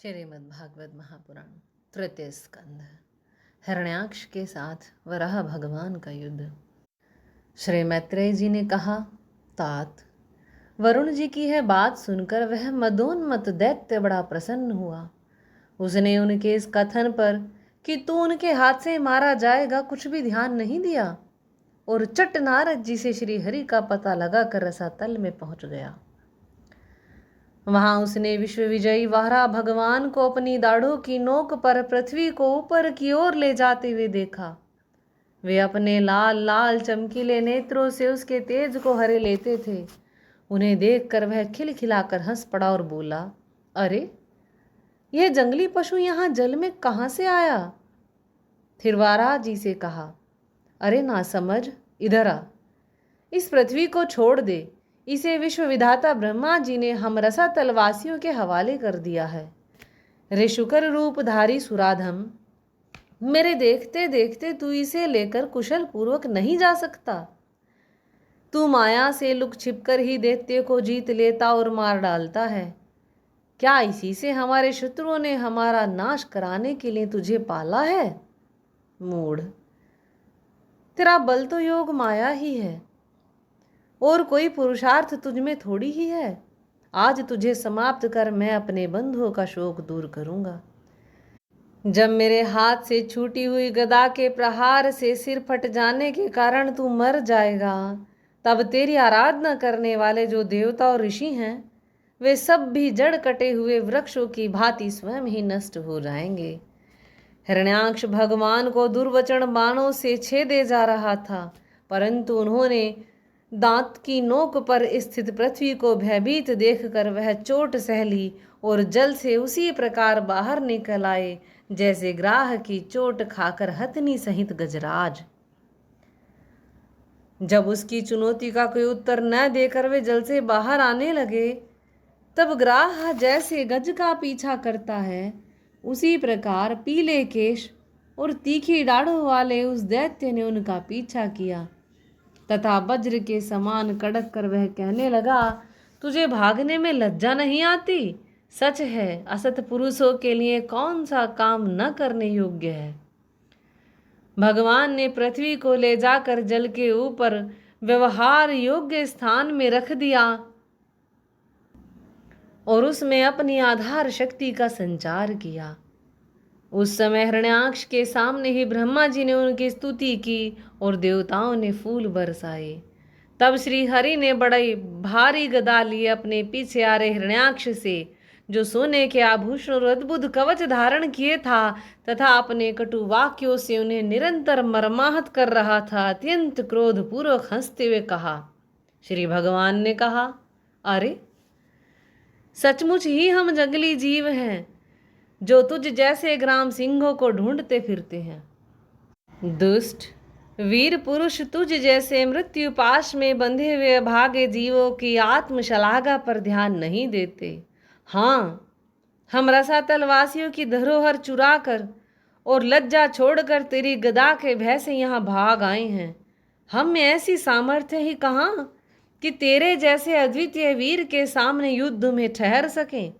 श्रीमद्भागवत महापुराण तृतीय स्कंध। हिरण्याक्ष के साथ वराह भगवान का युद्ध। श्री मैत्रेय जी ने कहा, तात, वरुण जी की यह बात सुनकर वह मदोन्मत्त दैत्य बड़ा प्रसन्न हुआ। उसने उनके इस कथन पर कि तू उनके हाथ से मारा जाएगा कुछ भी ध्यान नहीं दिया और चट नारद जी से श्री हरि का पता लगाकर रसातल में पहुंच गया। वहां उसने विश्व विजयी वारा भगवान को अपनी दाढ़ों की नोक पर पृथ्वी को ऊपर की ओर ले जाते हुए देखा। वे अपने लाल लाल चमकीले नेत्रों से उसके तेज को हरे लेते थे। उन्हें देखकर वह खिलखिलाकर हंस पड़ा और बोला, अरे यह जंगली पशु यहाँ जल में कहाँ से आया? फिर वारा जी से कहा, अरे नासमझ, इधर आ, इस पृथ्वी को छोड़ दे। इसे विश्व विधाता ब्रह्मा जी ने हम रसातलवासियों के हवाले कर दिया है। रे शुकर रूपधारी सुराधम, मेरे देखते देखते तू इसे लेकर कुशल पूर्वक नहीं जा सकता। तू माया से लुक छिपकर ही दैत्य को जीत लेता और मार डालता है। क्या इसी से हमारे शत्रुओं ने हमारा नाश कराने के लिए तुझे पाला है? मूढ़, तेरा बल तो योग माया ही है और कोई पुरुषार्थ तुझ में थोड़ी ही है। आज तुझे समाप्त कर मैं अपने बंधुओं का शोक दूर करूंगा। जब मेरे हाथ से छूटी हुई गदा के प्रहार से सिर फट जाने के कारण तू मर जाएगा, तब तेरी आराधना करने वाले जो देवता और ऋषि हैं वे सब भी जड़ कटे हुए वृक्षों की भांति स्वयं ही नष्ट हो जाएंगे। हिरण्याक्ष भगवान को दुर्वचन बाणों से छेदे जा रहा था, परंतु उन्होंने दांत की नोक पर स्थित पृथ्वी को भयभीत देखकर वह चोट सह ली और जल से उसी प्रकार बाहर निकल आए जैसे ग्राह की चोट खाकर हथनी सहित गजराज। जब उसकी चुनौती का कोई उत्तर न देकर वे जल से बाहर आने लगे, तब ग्राह जैसे गज का पीछा करता है उसी प्रकार पीले केश और तीखी दाढ़ों वाले उस दैत्य ने उनका पीछा किया तथा वज्र के समान कड़क कर वह कहने लगा, तुझे भागने में लज्जा नहीं आती? सच है, असत पुरुषों के लिए कौन सा काम न करने योग्य है। भगवान ने पृथ्वी को ले जाकर जल के ऊपर व्यवहार योग्य स्थान में रख दिया और उसमें अपनी आधार शक्ति का संचार किया। उस समय हिरण्याक्ष के सामने ही ब्रह्मा जी ने उनकी स्तुति की और देवताओं ने फूल बरसाए। तब श्री हरि ने बड़ी भारी गदा लिए अपने पीछे आ रहे हिरण्याक्ष से, जो सोने के आभूषण और अद्भुत कवच धारण किए था तथा अपने कटु वाक्यों से उन्हें निरंतर मर्माहत कर रहा था, अत्यंत क्रोध पूर्वक हंसते हुए कहा। श्री भगवान ने कहा, अरे सचमुच ही हम जंगली जीव हैं जो तुझ जैसे ग्राम सिंहों को ढूंढते फिरते हैं। दुष्ट वीर पुरुष तुझ जैसे मृत्यु पाश में बंधे हुए भागे जीवों की आत्मशलाघा पर ध्यान नहीं देते। हाँ, हम रसातलवासियों की धरोहर चुरा कर और लज्जा छोड़कर तेरी गदा के भय से यहाँ भाग आए हैं। हम में ऐसी सामर्थ्य ही कहाँ कि तेरे जैसे अद्वितीय वीर के सामने युद्ध में ठहर सकें।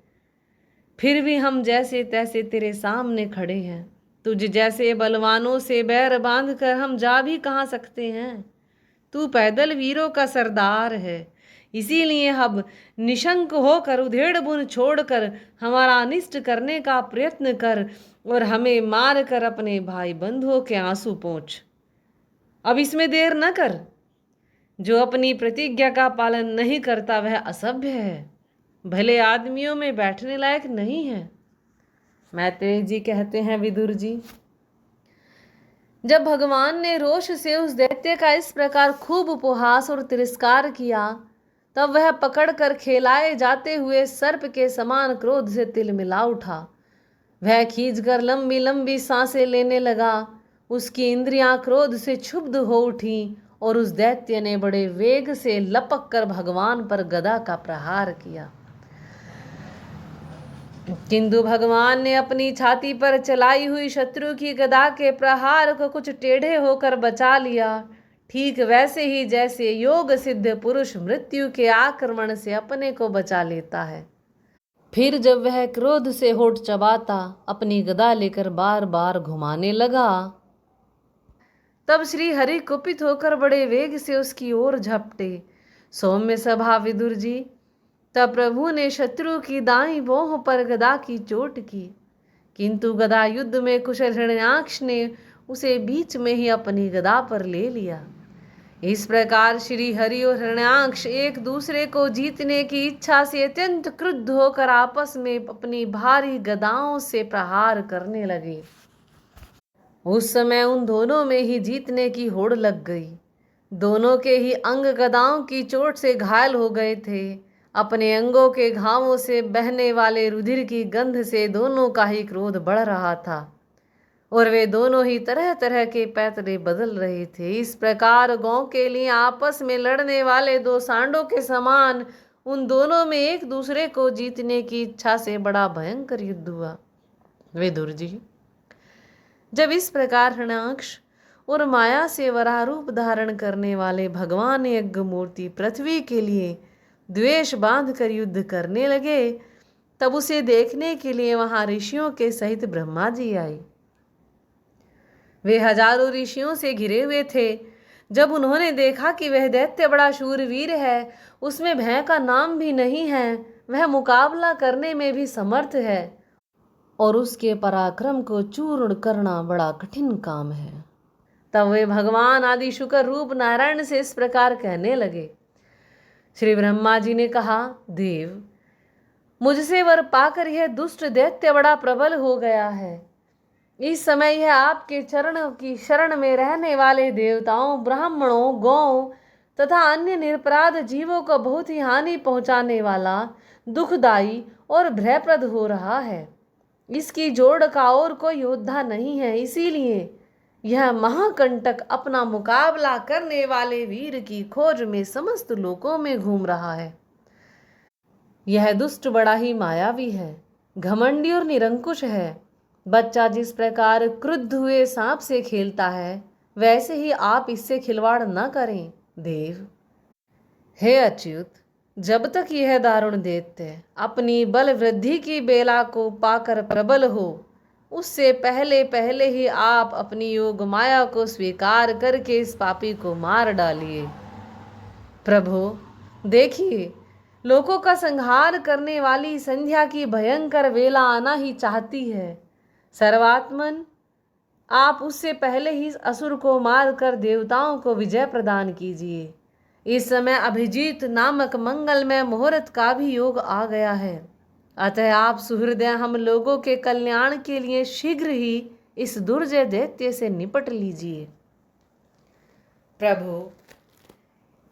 फिर भी हम जैसे तैसे तेरे सामने खड़े हैं। तुझ जैसे बलवानों से बैर बांध कर हम जा भी कहाँ सकते हैं। तू पैदल वीरों का सरदार है, इसीलिए अब निशंक होकर उधेड़ बुन छोड़कर हमारा अनिष्ट करने का प्रयत्न कर और हमें मार कर अपने भाई बंधुओं के आंसू पोंछ। अब इसमें देर न कर। जो अपनी प्रतिज्ञा का पालन नहीं करता वह असभ्य है, भले आदमियों में बैठने लायक नहीं है। मैत्रेय जी कहते हैं, विदुर जी, जब भगवान ने रोष से उस दैत्य का इस प्रकार खूब उपहास और तिरस्कार किया, तब वह पकड़कर खेलाए जाते हुए सर्प के समान क्रोध से तिलमिला उठा। वह खींचकर लंबी लंबी सांसें लेने लगा। उसकी इंद्रियां क्रोध से क्षुब्ध हो उठी और उस दैत्य ने बड़े वेग से लपक कर भगवान पर गदा का प्रहार किया, किंतु भगवान ने अपनी छाती पर चलाई हुई शत्रु की गदा के प्रहार को कुछ टेढ़े होकर बचा लिया, ठीक वैसे ही जैसे योग सिद्ध पुरुष मृत्यु के आक्रमण से अपने को बचा लेता है। फिर जब वह क्रोध से होठ चबाता अपनी गदा लेकर बार बार घुमाने लगा, तब श्री हरि कुपित होकर बड़े वेग से उसकी ओर झपटे। सौम्य सभा विदुर जी, तब प्रभु ने शत्रु की दाईं भौं पर गदा की चोट की, किंतु गदा युद्ध में कुशल हिरण्याक्ष ने उसे बीच में ही अपनी गदा पर ले लिया। इस प्रकार श्री हरि और हिरण्याक्ष एक दूसरे को जीतने की इच्छा से अत्यंत क्रुद्ध होकर आपस में अपनी भारी गदाओं से प्रहार करने लगे। उस समय उन दोनों में ही जीतने की होड़ लग गई। दोनों के ही अंग गदाओं की चोट से घायल हो गए थे। अपने अंगों के घावों से बहने वाले रुधिर की गंध से दोनों का ही क्रोध बढ़ रहा था और वे दोनों ही तरह तरह के पैतरे बदल रहे थे। इस प्रकार गौ के लिए आपस में लड़ने वाले दो सांडों के समान उन दोनों में एक दूसरे को जीतने की इच्छा से बड़ा भयंकर युद्ध हुआ। विदुर जी, जब इस प्रकार हिरण्याक्ष और माया से वराह रूप धारण करने वाले भगवान यज्ञ मूर्ति पृथ्वी के लिए द्वेष बांध कर युद्ध करने लगे, तब उसे देखने के लिए वहां ऋषियों के सहित ब्रह्मा जी आए। वे हजारों ऋषियों से घिरे हुए थे। जब उन्होंने देखा कि वह दैत्य बड़ा शूरवीर है, उसमें भय का नाम भी नहीं है, वह मुकाबला करने में भी समर्थ है और उसके पराक्रम को चूर्ण करना बड़ा कठिन काम है, तब वे भगवान आदि शुक्र रूप नारायण से इस प्रकार कहने लगे। श्री ब्रह्मा जी ने कहा, देव, मुझसे वर पाकर यह दुष्ट दैत्य बड़ा प्रबल हो गया है। इस समय यह आपके चरणों की शरण में रहने वाले देवताओं, ब्राह्मणों, गौओं तथा अन्य निरपराध जीवों को बहुत ही हानि पहुंचाने वाला, दुखदायी और भयप्रद हो रहा है। इसकी जोड़ का और कोई योद्धा नहीं है, इसीलिए यह महाकंटक अपना मुकाबला करने वाले वीर की खोज में समस्त लोकों में घूम रहा है। यह दुष्ट बड़ा ही मायावी है, घमंडी और निरंकुश है। बच्चा जिस प्रकार क्रुद्ध हुए सांप से खेलता है, वैसे ही आप इससे खिलवाड़ न करें। देव, हे अच्युत, जब तक यह दारुण दैत्य अपनी बल वृद्धि की बेला को पाकर प्रबल हो, उससे पहले पहले ही आप अपनी योग माया को स्वीकार करके इस पापी को मार डालिए। प्रभु, देखिए, लोगों का संहार करने वाली संध्या की भयंकर वेला आना ही चाहती है। सर्वात्मन, आप उससे पहले ही असुर को मारकर देवताओं को विजय प्रदान कीजिए। इस समय अभिजीत नामक मंगलमय मुहूर्त का भी योग आ गया है, अतः आप सुहृदय हम लोगों के कल्याण के लिए शीघ्र ही इस दुर्जय दैत्य से निपट लीजिए। प्रभु,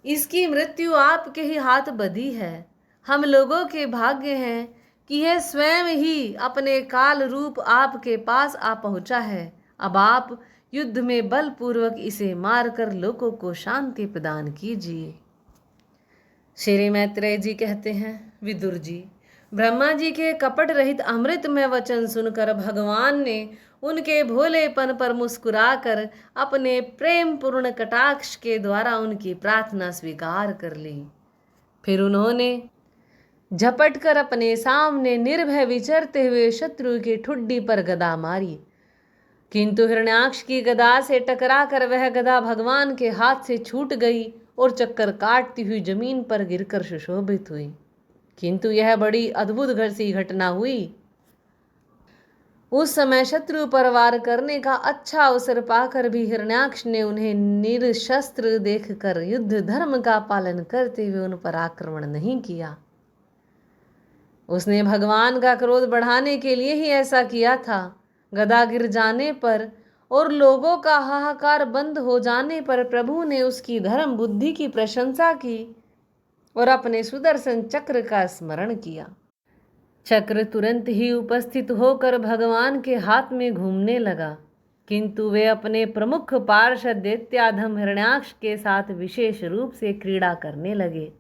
इसकी मृत्यु आपके ही हाथ बधी है। हम लोगों के भाग्य हैं कि यह स्वयं ही अपने काल रूप आपके पास आ पहुंचा है। अब आप युद्ध में बलपूर्वक इसे मारकर लोगों को शांति प्रदान कीजिए। श्री मैत्रेय जी कहते हैं, विदुर जी, ब्रह्मा जी के कपट रहित अमृतमय वचन सुनकर भगवान ने उनके भोलेपन पर मुस्कुराकर अपने प्रेम पूर्ण कटाक्ष के द्वारा उनकी प्रार्थना स्वीकार कर ली। फिर उन्होंने झपट कर अपने सामने निर्भय विचरते हुए शत्रु की ठुड्डी पर गदा मारी, किंतु हिरण्याक्ष की गदा से टकराकर वह गदा भगवान के हाथ से छूट गई और चक्कर काटती हुई जमीन पर गिरकर सुशोभित हुई। किंतु यह बड़ी अद्भुत सी घटना हुई। उस समय शत्रु पर वार करने का अच्छा अवसर पाकर भी हिरण्याक्ष ने उन्हें निरशस्त्र देखकर युद्ध धर्म का पालन करते हुए उन पर आक्रमण नहीं किया। उसने भगवान का क्रोध बढ़ाने के लिए ही ऐसा किया था। गदा गिर जाने पर और लोगों का हाहाकार बंद हो जाने पर प्रभु ने उसकी धर्म बुद्धि की प्रशंसा की और अपने सुदर्शन चक्र का स्मरण किया। चक्र तुरंत ही उपस्थित होकर भगवान के हाथ में घूमने लगा, किंतु वे अपने प्रमुख पार्षद दैत्याधम हिरण्याक्ष के साथ विशेष रूप से क्रीड़ा करने लगे।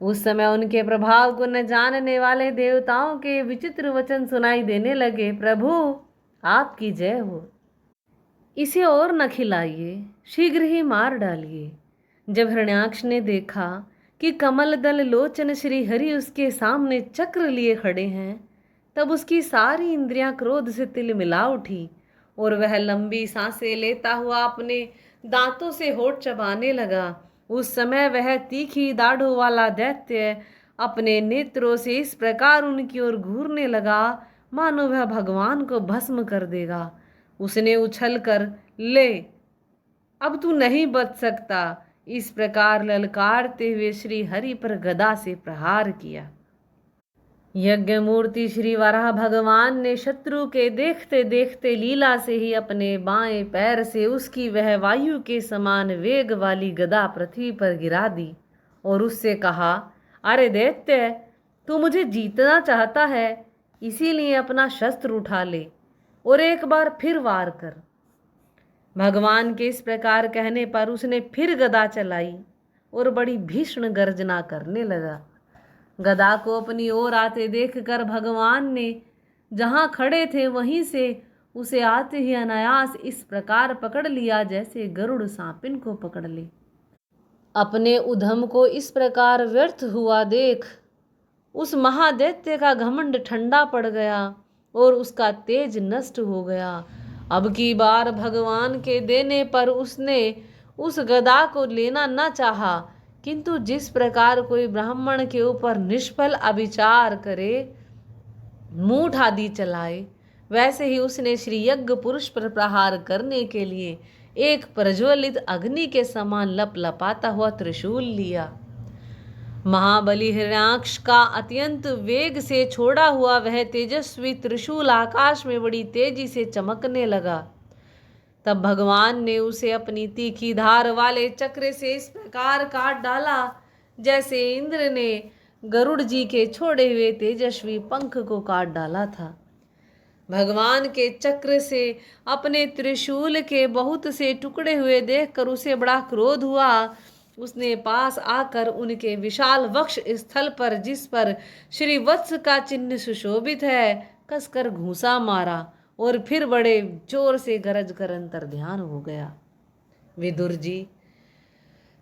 उस समय उनके प्रभाव को न जानने वाले देवताओं के विचित्र वचन सुनाई देने लगे। प्रभु, आपकी जय हो, इसे और न खिलाइए, शीघ्र ही मार डालिए। जब हिरण्याक्ष ने देखा कि कमल दल लोचन श्री हरि उसके सामने चक्र लिए खड़े हैं, तब उसकी सारी इंद्रियां क्रोध से तिलमिला उठी और वह लंबी सांसें लेता हुआ अपने दांतों से होठ चबाने लगा। उस समय वह तीखी दाढ़ों वाला दैत्य अपने नेत्रों से इस प्रकार उनकी ओर घूरने लगा मानो वह भगवान को भस्म कर देगा। उसने उछल कर, ले अब तू नहीं बच सकता, इस प्रकार ललकारते हुए श्री हरि पर गदा से प्रहार किया। यज्ञ मूर्ति श्री वराह भगवान ने शत्रु के देखते देखते लीला से ही अपने बाएं पैर से उसकी वह वायु के समान वेग वाली गदा पृथ्वी पर गिरा दी और उससे कहा, अरे दैत्य, तू मुझे जीतना चाहता है, इसीलिए अपना शस्त्र उठा ले और एक बार फिर वार कर। भगवान के इस प्रकार कहने पर उसने फिर गदा चलाई और बड़ी भीषण गर्जना करने लगा। गदा को अपनी ओर आते देखकर भगवान ने जहां खड़े थे वहीं से उसे आते ही अनायास इस प्रकार पकड़ लिया जैसे गरुड़ सांपिन को पकड़ ले। अपने उद्यम को इस प्रकार व्यर्थ हुआ देख उस महादैत्य का घमंड ठंडा पड़ गया और उसका तेज नष्ट हो गया। अब की बार भगवान के देने पर उसने उस गदा को लेना न चाहा, किंतु जिस प्रकार कोई ब्राह्मण के ऊपर निष्फल अविचार करे, मूठ आदि चलाए, वैसे ही उसने श्री यज्ञ पुरुष पर प्रहार करने के लिए एक प्रज्वलित अग्नि के समान लपलपाता हुआ त्रिशूल लिया। महाबली हिरण्याक्ष का अत्यंत वेग से छोड़ा हुआ वह तेजस्वी त्रिशूल आकाश में बड़ी तेजी से चमकने लगा। तब भगवान ने उसे अपनी तीखी धार वाले चक्र से इस प्रकार काट डाला जैसे इंद्र ने गरुड़ जी के छोड़े हुए तेजस्वी पंख को काट डाला था। भगवान के चक्र से अपने त्रिशूल के बहुत से टुकड़े हुए देखकर उसे बड़ा क्रोध हुआ। उसने पास आकर उनके विशाल वक्ष स्थल पर, जिस पर श्री वत्स का चिन्ह सुशोभित है, कसकर घूंसा मारा और फिर बड़े जोर से गरज कर अंतर ध्यान हो गया। विदुर जी,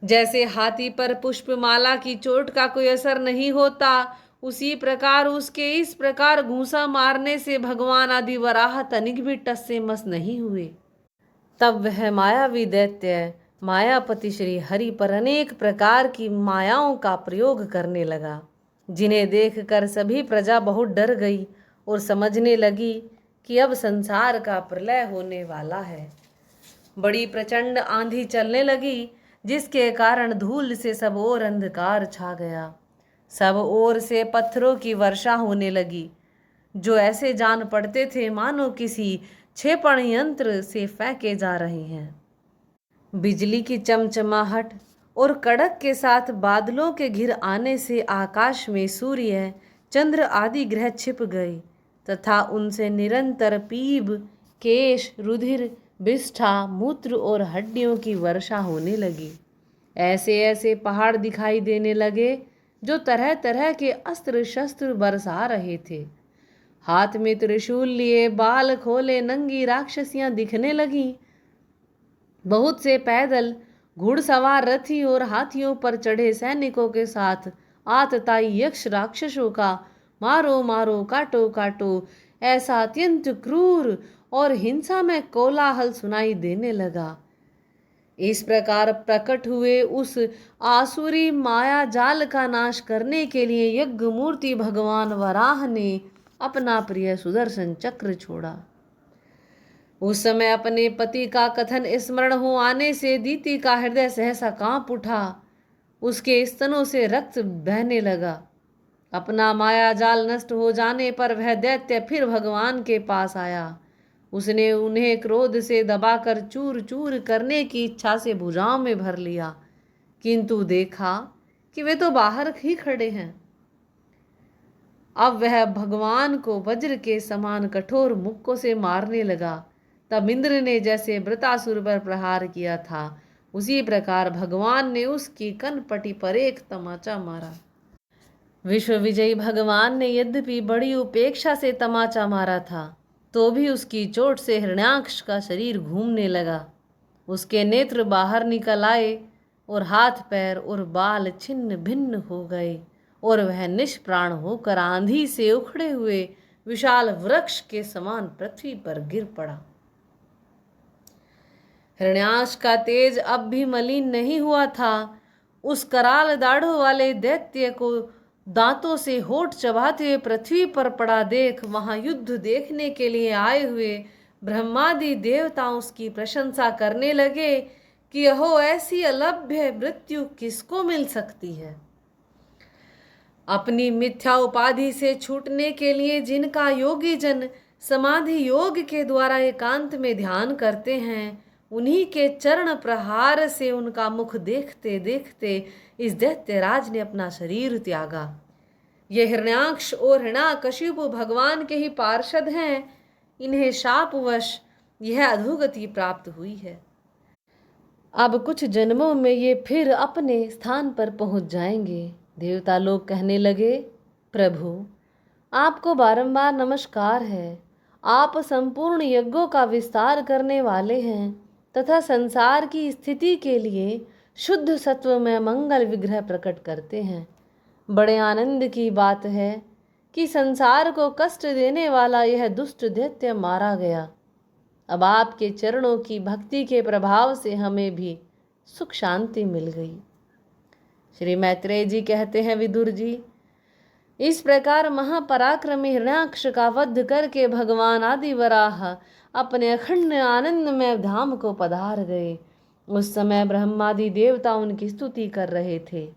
जैसे हाथी पर पुष्पमाला की चोट का कोई असर नहीं होता, उसी प्रकार उसके इस प्रकार घूंसा मारने से भगवान आदि वराह तनिक भी टस से मस नहीं हुए। तब वह मायावी दैत्य मायापति श्री हरि पर अनेक प्रकार की मायाओं का प्रयोग करने लगा, जिन्हें देखकर सभी प्रजा बहुत डर गई और समझने लगी कि अब संसार का प्रलय होने वाला है। बड़ी प्रचंड आंधी चलने लगी, जिसके कारण धूल से सब ओर अंधकार छा गया। सब ओर से पत्थरों की वर्षा होने लगी, जो ऐसे जान पड़ते थे मानो किसी क्षेपण यंत्र से फेंके जा रहे हैं। बिजली की चमचमाहट और कड़क के साथ बादलों के घिर आने से आकाश में सूर्य, चंद्र आदि ग्रह छिप गए तथा उनसे निरंतर पीप, केश, रुधिर, विष्ठा, मूत्र और हड्डियों की वर्षा होने लगी। ऐसे ऐसे पहाड़ दिखाई देने लगे जो तरह तरह के अस्त्र शस्त्र बरसा रहे थे। हाथ में त्रिशूल लिए बाल खोले नंगी राक्षसियां दिखने लगीं। बहुत से पैदल घुड़सवार रथी और हाथियों पर चढ़े सैनिकों के साथ आतताई यक्ष राक्षसों का मारो मारो काटो काटो ऐसा अत्यंत क्रूर और हिंसा में कोलाहल सुनाई देने लगा। इस प्रकार प्रकट हुए उस आसुरी माया जाल का नाश करने के लिए यज्ञ मूर्ति भगवान वराह ने अपना प्रिय सुदर्शन चक्र छोड़ा। उस समय अपने पति का कथन स्मरण हो आने से दीति का हृदय सहसा कांप उठा। उसके स्तनों से रक्त बहने लगा। अपना माया जाल नष्ट हो जाने पर वह दैत्य फिर भगवान के पास आया। उसने उन्हें क्रोध से दबाकर चूर चूर करने की इच्छा से भुजाओं में भर लिया, किंतु देखा कि वे तो बाहर ही खड़े हैं। अब वह भगवान को वज्र के समान कठोर मुक्कों से मारने लगा। तब इंद्र ने जैसे वृतासुर पर प्रहार किया था, उसी प्रकार भगवान ने उसकी कनपटी पर एक तमाचा मारा। विश्व विजयी भगवान ने यद्यपि बड़ी उपेक्षा से तमाचा मारा था, तो भी उसकी चोट से हिरण्याक्ष का शरीर घूमने लगा। उसके नेत्र बाहर निकल आए और हाथ पैर और बाल छिन्न भिन्न हो गए और वह निष्प्राण होकर आंधी से उखड़े हुए विशाल वृक्ष के समान पृथ्वी पर गिर पड़ा। हिरण्याक्ष का तेज अब भी मलिन नहीं हुआ था। उस कराल दाढ़ों वाले दैत्य को दांतों से होठ चबाते हुए पृथ्वी पर पड़ा देख वहां युद्ध देखने के लिए आए हुए ब्रह्मादि देवता उसकी प्रशंसा करने लगे कि अहो, ऐसी अलभ्य मृत्यु किसको मिल सकती है। अपनी मिथ्या उपाधि से छूटने के लिए जिनका योगी जन समाधि योग के द्वारा एकांत में ध्यान करते हैं, उन्हीं के चरण प्रहार से उनका मुख देखते देखते इस दैत्यराज ने अपना शरीर त्यागा। ये हिरण्याक्ष और हिरण्याकशिपु भगवान के ही पार्षद हैं। इन्हें शापवश यह अधोगति प्राप्त हुई है। अब कुछ जन्मों में ये फिर अपने स्थान पर पहुंच जाएंगे। देवता लोग कहने लगे, प्रभु आपको बारंबार नमस्कार है। आप संपूर्ण यज्ञों का विस्तार करने वाले हैं तथा संसार की स्थिति के लिए शुद्ध सत्व में मंगल विग्रह प्रकट करते हैं। बड़े आनंद की बात है कि संसार को कष्ट देने वाला यह दुष्ट दैत्य मारा गया। अब आपके चरणों की भक्ति के प्रभाव से हमें भी सुख शांति मिल गई। श्री मैत्रेय जी कहते हैं, विदुर जी, इस प्रकार महापराक्रमी हिरण्याक्ष का वध करके भगवान आदि वराह अपने अखंड आनंद में धाम को पधार गए। उस समय ब्रह्मादि देवता उनकी स्तुति कर रहे थे।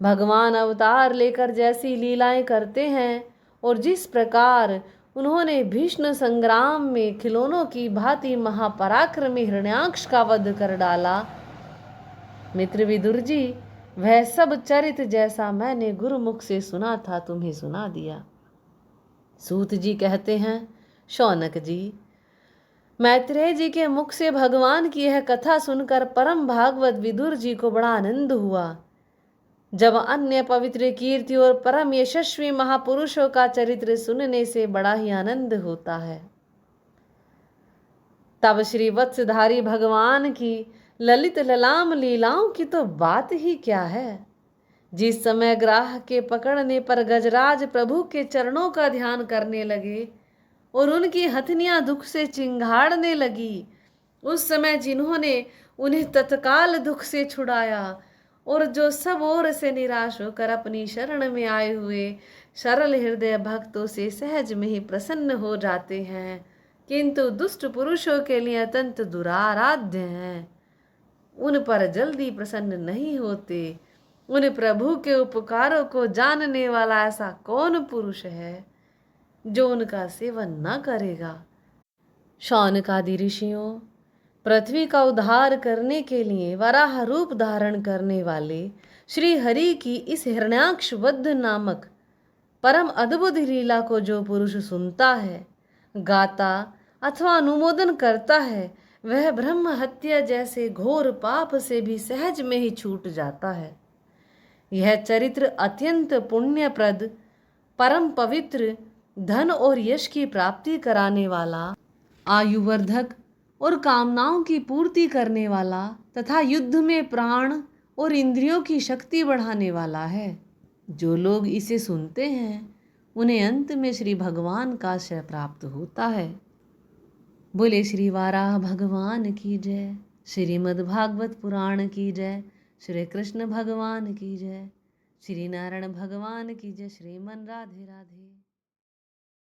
भगवान अवतार लेकर जैसी लीलाएं करते हैं और जिस प्रकार उन्होंने भीष्म संग्राम में खिलौनों की भांति महापराक्रमी हिरण्याक्ष का वध कर डाला, मित्र विदुर जी, वह सब चरित जैसा मैंने गुरुमुख से सुना था तुम्हें सुना दिया। सूत जी कहते हैं, शौनक जी, मैत्रेय जी के मुख से भगवान की यह कथा सुनकर परम भागवत विदुर जी को बड़ा आनंद हुआ। जब अन्य पवित्र कीर्ति और परम यशस्वी महापुरुषों का चरित्र सुनने से बड़ा ही आनंद होता है, तब श्री वत्सधारी भगवान की ललित ललाम लीलाओं की तो बात ही क्या है। जिस समय ग्राह के पकड़ने पर गजराज प्रभु के चरणों का ध्यान करने लगे और उनकी हथनियां दुख से चिंगाड़ने लगी, उस समय जिन्होंने उन्हें तत्काल दुख से छुड़ाया और जो सब ओर से निराश होकर अपनी शरण में आए हुए सरल हृदय भक्तों से सहज में ही प्रसन्न हो जाते हैं, किंतु दुष्ट पुरुषों के लिए अत्यंत दुराराध्य हैं, उन पर जल्दी प्रसन्न नहीं होते। उन प्रभु के उपकारों को जानने वाला ऐसा कौन पुरुष है जो उनका सेवन न करेगा। शौनकादि ऋषियों, पृथ्वी का उद्धार करने के लिए वराह रूप धारण करने वाले श्री हरि की इस हिरण्याक्ष वध नामक परम अद्भुत लीला को जो पुरुष सुनता है, गाता अथवा अनुमोदन करता है, वह ब्रह्म हत्या जैसे घोर पाप से भी सहज में ही छूट जाता है। यह चरित्र अत्यंत पुण्यप्रद, परम पवित्र, धन और यश की प्राप्ति कराने वाला, आयुवर्धक और कामनाओं की पूर्ति करने वाला तथा युद्ध में प्राण और इंद्रियों की शक्ति बढ़ाने वाला है। जो लोग इसे सुनते हैं उन्हें अंत में श्री भगवान का आश्रय प्राप्त होता है। बोले श्री वाराह भगवान की जय, श्रीमद् भागवत पुराण की जय, श्री कृष्ण भगवान की जय, श्री नारायण भगवान की जय, श्रीमन राधे राधे।